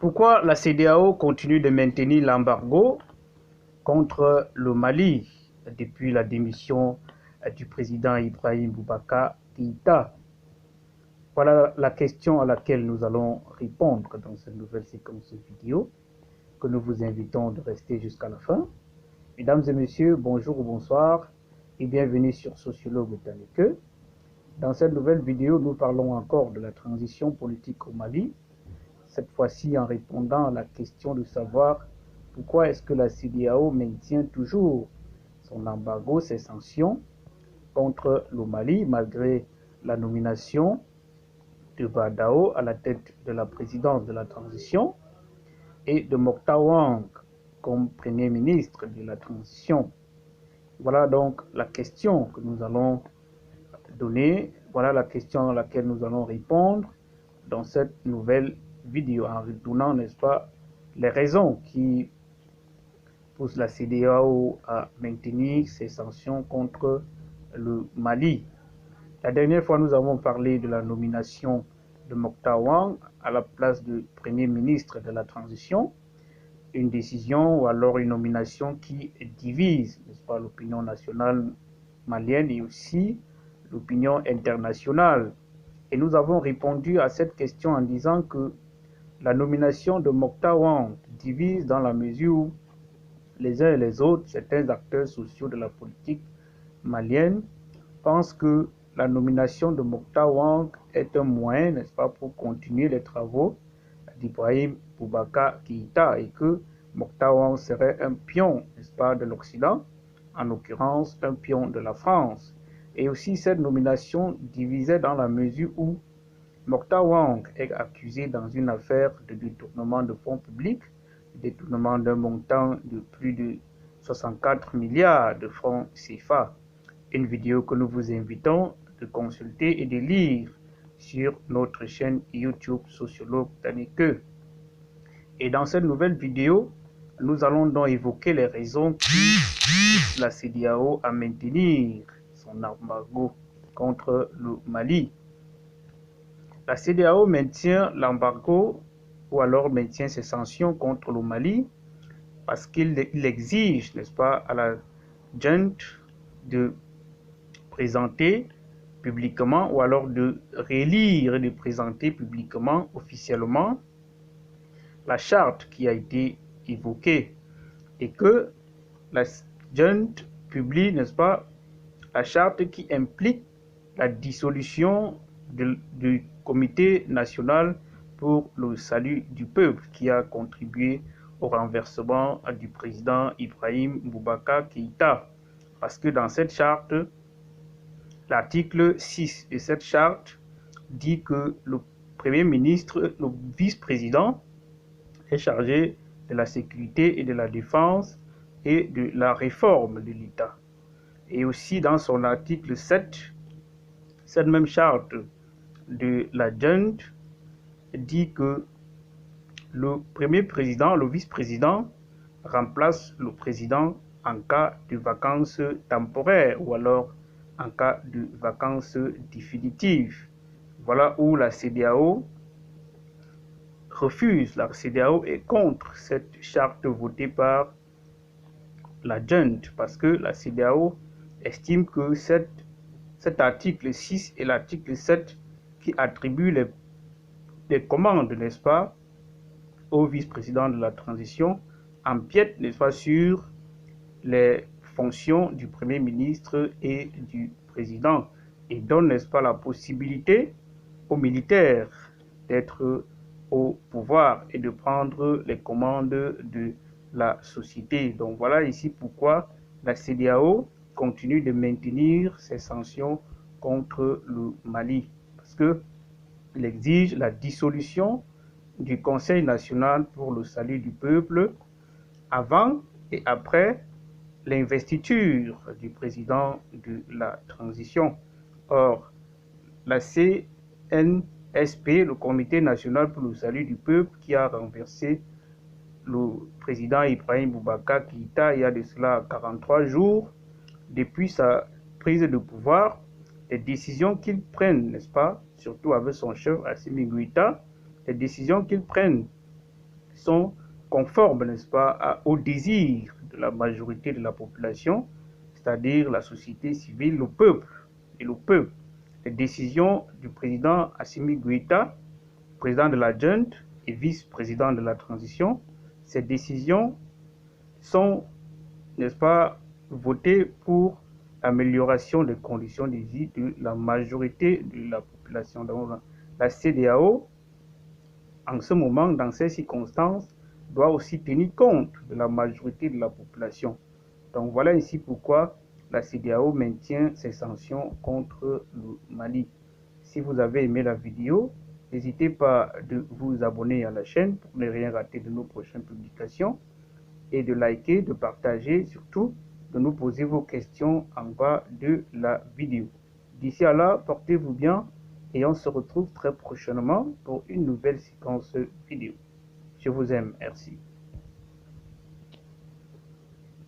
Pourquoi la CEDEAO continue de maintenir l'embargo contre le Mali depuis la démission du président Ibrahim Boubacar Keïta? Voilà la question à laquelle nous allons répondre dans cette nouvelle séquence vidéo que nous vous invitons de rester jusqu'à la fin. Mesdames et messieurs, bonjour ou bonsoir et bienvenue sur Sociologue Botanike. Dans cette nouvelle vidéo, nous parlons encore de la transition politique au Mali, cette fois-ci en répondant à la question de savoir pourquoi est-ce que la CEDEAO maintient toujours son embargo, ses sanctions contre le Mali malgré la nomination de Badao à la tête de la présidence de la transition et de Mokta Wang comme premier ministre de la transition. Voilà donc la question que nous allons donner, voilà la question à laquelle nous allons répondre dans cette nouvelle vidéo en retournant, n'est-ce pas, les raisons qui poussent la CEDEAO à maintenir ses sanctions contre le Mali. La dernière fois, nous avons parlé de la nomination de Mokta Wang à la place de Premier ministre de la transition, une décision ou alors une nomination qui divise, n'est-ce pas, l'opinion nationale malienne et aussi l'opinion internationale. Et nous avons répondu à cette question en disant que la nomination de Mokta Wang divise dans la mesure où les uns et les autres, certains acteurs sociaux de la politique malienne, pensent que la nomination de Mokta Wang est un moyen, n'est-ce pas, pour continuer les travaux d'Ibrahim Boubacar Keïta et que Mokta Wang serait un pion, n'est-ce pas, de l'Occident, en l'occurrence un pion de la France. Et aussi cette nomination divisait dans la mesure où Mokta Wang est accusé dans une affaire de détournement de fonds publics, détournement d'un montant de plus de 64 milliards de francs CFA. Une vidéo que nous vous invitons de consulter et de lire sur notre chaîne YouTube Sociologue Botanike. Et dans cette nouvelle vidéo, nous allons donc évoquer les raisons qui poussent la CEDEAO à maintenir son embargo contre le Mali. La CEDEAO maintient l'embargo ou alors maintient ses sanctions contre le Mali parce qu'il exige, n'est-ce pas, à la junte de présenter publiquement ou alors de relire et de présenter publiquement, officiellement, la charte qui a été évoquée et que la junte publie, n'est-ce pas, la charte qui implique la dissolution du Comité national pour le salut du peuple qui a contribué au renversement du président Ibrahim Boubacar Keïta. Parce que dans cette charte, l'article 6 de cette charte dit que le Premier ministre, le vice-président, est chargé de la sécurité et de la défense et de la réforme de l'État. Et aussi dans son article 7, cette même charte de la junte dit que le premier président, le vice-président, remplace le président en cas de vacances temporaires ou alors en cas de vacances définitives. Voilà où la CEDEAO refuse, la CEDEAO est contre cette charte votée par la junte parce que la CEDEAO estime que cet article 6 et l'article 7 qui attribuent les commandes, n'est-ce pas, au vice-président de la transition empiètent, n'est-ce pas, sur les fonctions du Premier ministre et du président et donne, n'est-ce pas, la possibilité aux militaires d'être au pouvoir et de prendre les commandes de la société. Donc voilà ici pourquoi la CEDEAO continue de maintenir ses sanctions contre le Mali. Parce qu'il exige la dissolution du Conseil national pour le salut du peuple avant et après l'investiture du président de la transition. Or, la CNSP, le Comité national pour le salut du peuple, qui a renversé le président Ibrahim Boubacar Keïta il y a de cela 43 jours, depuis sa prise de pouvoir, les décisions qu'ils prennent, n'est-ce pas, surtout avec son chef Assimi Goïta, les décisions qu'ils prennent sont conformes, n'est-ce pas, au désir de la majorité de la population, c'est-à-dire la société civile, le peuple et le peuple. Les décisions du président Assimi Goïta, président de la junte et vice-président de la transition, ces décisions sont, n'est-ce pas, votées pour l'amélioration des conditions de vie de la majorité de la population. Donc, la CEDEAO, en ce moment, dans ces circonstances, doit aussi tenir compte de la majorité de la population. Donc voilà ici pourquoi la CEDEAO maintient ses sanctions contre le Mali. Si vous avez aimé la vidéo, n'hésitez pas de vous abonner à la chaîne pour ne rien rater de nos prochaines publications et de liker, de partager, surtout de nous poser vos questions en bas de la vidéo. D'ici à là, portez-vous bien et on se retrouve très prochainement pour une nouvelle séquence vidéo. Je vous aime, merci.